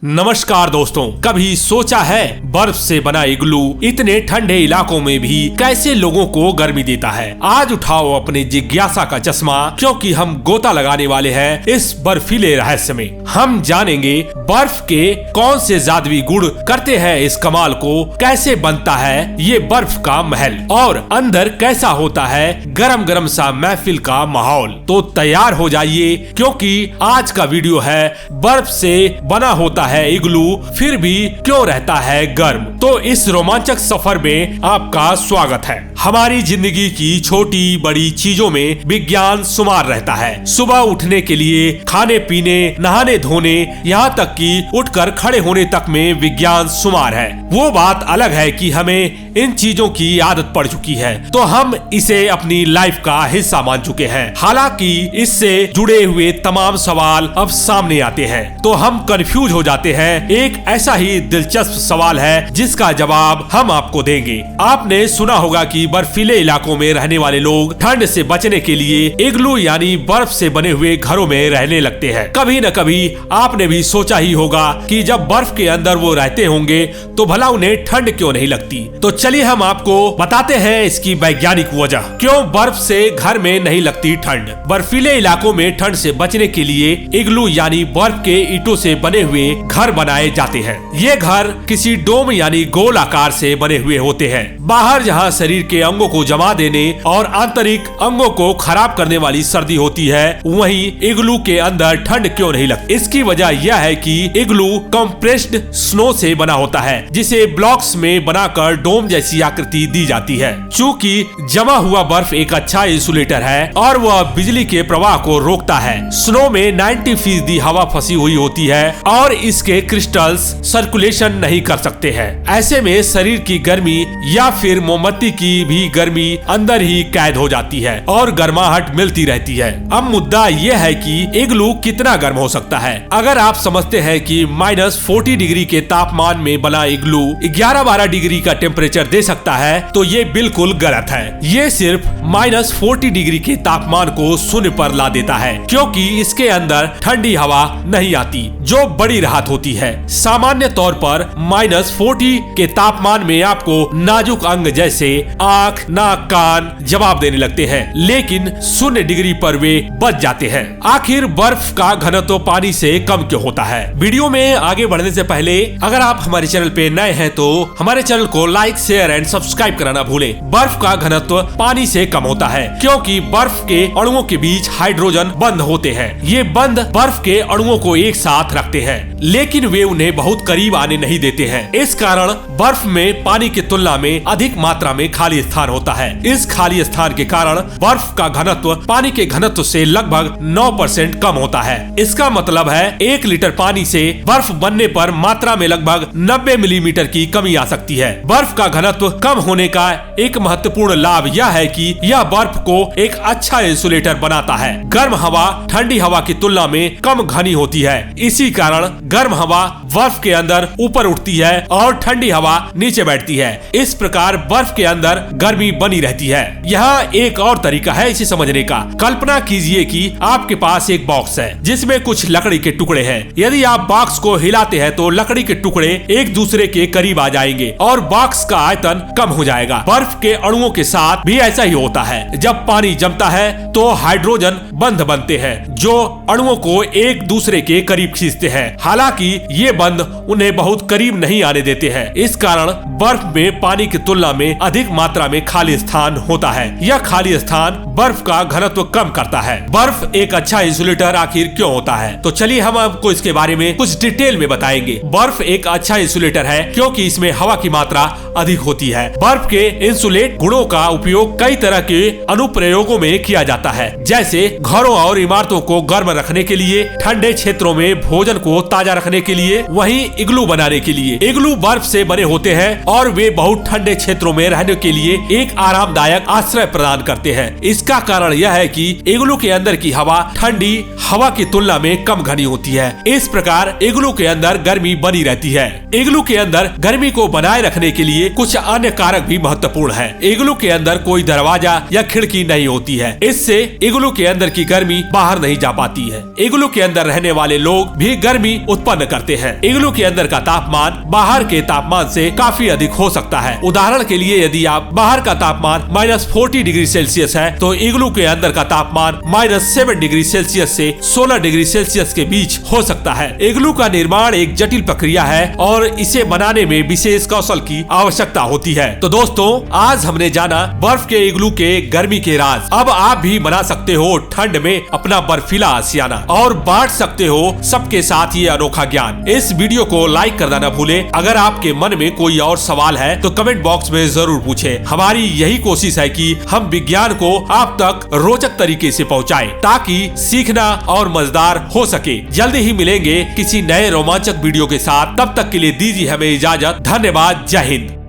नमस्कार दोस्तों, कभी सोचा है बर्फ से बना इग्लू इतने ठंडे इलाकों में भी कैसे लोगों को गर्मी देता है। आज उठाओ अपने जिज्ञासा का चश्मा, क्योंकि हम गोता लगाने वाले हैं इस बर्फीले रहस्य में। हम जानेंगे बर्फ के कौन से जादुई गुण करते हैं इस कमाल को, कैसे बनता है ये बर्फ का महल और अंदर कैसा होता है गरम गरम सा महफिल का माहौल। तो तैयार हो जाइए, क्योंकि आज का वीडियो है बर्फ से बना होता है इग्लू, फिर भी क्यों रहता है गर्म। तो इस रोमांचक सफर में आपका स्वागत है। हमारी जिंदगी की छोटी बड़ी चीजों में विज्ञान शुमार रहता है। सुबह उठने के लिए, खाने पीने, नहाने धोने, यहाँ तक कि उठकर खड़े होने तक में विज्ञान शुमार है। वो बात अलग है कि हमें इन चीजों की आदत पड़ चुकी है, तो हम इसे अपनी लाइफ का हिस्सा मान चुके हैं। हालांकि इससे जुड़े हुए तमाम सवाल अब सामने आते हैं, तो हम कंफ्यूज हो जाते हैं। एक ऐसा ही दिलचस्प सवाल है जिसका जवाब हम आपको देंगे। आपने सुना होगा कि बर्फीले इलाकों में रहने वाले लोग ठंड से बचने के लिए इग्लू यानी बर्फ से बने हुए घरों में रहने लगते हैं। कभी न कभी आपने भी सोचा ही होगा कि जब बर्फ के अंदर वो रहते होंगे तो भला उन्हें ठंड क्यों नहीं लगती। तो चलिए हम आपको बताते हैं इसकी वैज्ञानिक वजह, क्यों बर्फ से घर में नहीं लगती ठंड। बर्फीले इलाकों में ठंड से बचने के लिए इग्लू यानी बर्फ के ईंटों से बने हुए घर बनाए जाते हैं। ये घर किसी डोम यानी गोल आकार से बने हुए होते हैं। बाहर जहाँ शरीर के अंगों को जमा देने और आंतरिक अंगों को खराब करने वाली सर्दी होती है, वहीं इग्लू के अंदर ठंड क्यों नहीं लगती। इसकी वजह यह है कि इग्लू कंप्रेस्ड स्नो से बना होता है, जिसे ब्लॉक्स में बनाकर डोम जैसी आकृति दी जाती है। चूँकि जमा हुआ बर्फ एक अच्छा इंसुलेटर है और वह बिजली के प्रवाह को रोकता है। स्नो में 90% हवा फंसी हुई होती है और इसके क्रिस्टल्स सर्कुलेशन नहीं कर सकते हैं। ऐसे में शरीर की गर्मी या फिर मोमबत्ती की भी गर्मी अंदर ही कैद हो जाती है और गर्माहट मिलती रहती है। अब मुद्दा यह है कि इग्लू कितना गर्म हो सकता है। अगर आप समझते हैं कि -40 डिग्री के तापमान में बना इग्लू 11-12 डिग्री का टेम्परेचर दे सकता है, तो ये बिल्कुल गलत है। ये सिर्फ -40 डिग्री के तापमान को शून्य पर ला देता है, क्योंकि इसके अंदर ठंडी हवा नहीं आती, जो बड़ी राहत होती है। सामान्य तौर पर -40 के तापमान में आपको नाजुक अंग जैसे आँख, नाक, कान जवाब देने लगते हैं, लेकिन 0 डिग्री पर वे बच जाते हैं। आखिर बर्फ का घनत्व पानी से कम क्यों होता है? वीडियो में आगे बढ़ने से पहले अगर आप हमारे चैनल पे नए हैं तो हमारे चैनल को लाइक, शेयर एंड सब्सक्राइब कराना भूलें। बर्फ का घनत्व पानी से कम होता है, क्योंकि बर्फ के अणुओं के बीच हाइड्रोजन बंध होते हैं। ये बंध बर्फ के अणुओं को एक साथ रखते हैं, लेकिन वे उन्हें बहुत करीब आने नहीं देते हैं। इस कारण बर्फ में पानी की तुलना में अधिक मात्रा में खाली स्थान होता है। इस खाली स्थान के कारण बर्फ का घनत्व पानी के घनत्व से लगभग 9% कम होता है। इसका मतलब है 1 लीटर पानी से बर्फ बनने पर मात्रा में लगभग 90 मिलीमीटर की कमी आ सकती है। बर्फ का घनत्व कम होने का एक महत्वपूर्ण लाभ यह है कि यह बर्फ को एक अच्छा इंसुलेटर बनाता है। गर्म हवा ठंडी हवा की तुलना में कम घनी होती है। इसी कारण गर्म हवा बर्फ के अंदर ऊपर उठती है और ठंडी हवा नीचे बैठती है। इस प्रकार बर्फ के अंदर गर्मी बनी रहती है। यहाँ एक और तरीका है इसे समझने का। कल्पना कीजिए कि आपके पास एक बॉक्स है जिसमें कुछ लकड़ी के टुकड़े हैं। यदि आप बॉक्स को हिलाते हैं तो लकड़ी के टुकड़े एक दूसरे के करीब आ जाएंगे और बॉक्स का आयतन कम हो जाएगा। बर्फ के अणुओं के साथ भी ऐसा ही होता है। जब पानी जमता है तो हाइड्रोजन बंध बनते हैं, जो अणुओं को एक दूसरे के करीब खींचते हैं। हालांकि ये बंध उन्हें बहुत करीब नहीं आने देते हैं। इस कारण बर्फ में पानी की तुलना में अधिक मात्रा में खाली स्थान होता है। यह खाली स्थान बर्फ का घनत्व कम करता है। बर्फ एक अच्छा इंसुलेटर आखिर क्यों होता है? तो चलिए हम आपको इसके बारे में कुछ डिटेल में बताएंगे। बर्फ एक अच्छा इंसुलेटर है क्योंकि इसमें हवा की मात्रा अधिक होती है। बर्फ के इंसुलेट गुणों का उपयोग कई तरह के अनुप्रयोगों में किया जाता है, जैसे घरों और इमारतों को गर्म रखने के लिए, ठंडे क्षेत्रों में भोजन को ताजा रखने के लिए, वहीं इग्लू बनाने के लिए। इग्लू बर्फ से बने होते हैं और वे बहुत ठंडे क्षेत्रों में रहने के लिए एक आरामदायक आश्रय प्रदान करते हैं। इसका कारण यह है कि इग्लू के अंदर की हवा ठंडी हवा की तुलना में कम घनी होती है। इस प्रकार इग्लू के अंदर गर्मी बनी रहती है। इग्लू के अंदर अंदर गर्मी को बनाए रखने के लिए कुछ अन्य कारक भी महत्वपूर्ण है। इग्लू के अंदर कोई दरवाजा या खिड़की नहीं होती है, इससे इग्लू के अंदर की गर्मी बाहर नहीं जा पाती है। इग्लू के अंदर रहने वाले लोग भी गर्मी उत्पन्न करते हैं। इग्लू के अंदर का तापमान बाहर के तापमान से काफी अधिक हो सकता है। उदाहरण के लिए यदि आप बाहर का तापमान -40 डिग्री सेल्सियस है तो इग्लू के अंदर का तापमान -7 डिग्री सेल्सियस से 16 डिग्री सेल्सियस के बीच हो सकता है। इग्लू का निर्माण एक जटिल प्रक्रिया है और इसे बनाने में विशेष कौशल की आवश्यकता होती है। तो दोस्तों, आज हमने जाना बर्फ के इग्लू के गर्मी के राज। अब आप भी बना सकते हो ठंड में अपना बर्फीला आशियाना और बांट सकते हो सबके साथ ये अनोखा ज्ञान। इस वीडियो को लाइक करना न भूलें। अगर आपके मन में कोई और सवाल है तो कमेंट बॉक्स में जरूर पूछें। हमारी यही कोशिश है कि हम विज्ञान को आप तक रोचक तरीके से पहुंचाएं ताकि सीखना और मजेदार हो सके। जल्दी ही मिलेंगे किसी नए रोमांचक वीडियो के साथ। तब तक के लिए दीजिए हमें इजाजत। धन्यवाद। जय हिंद।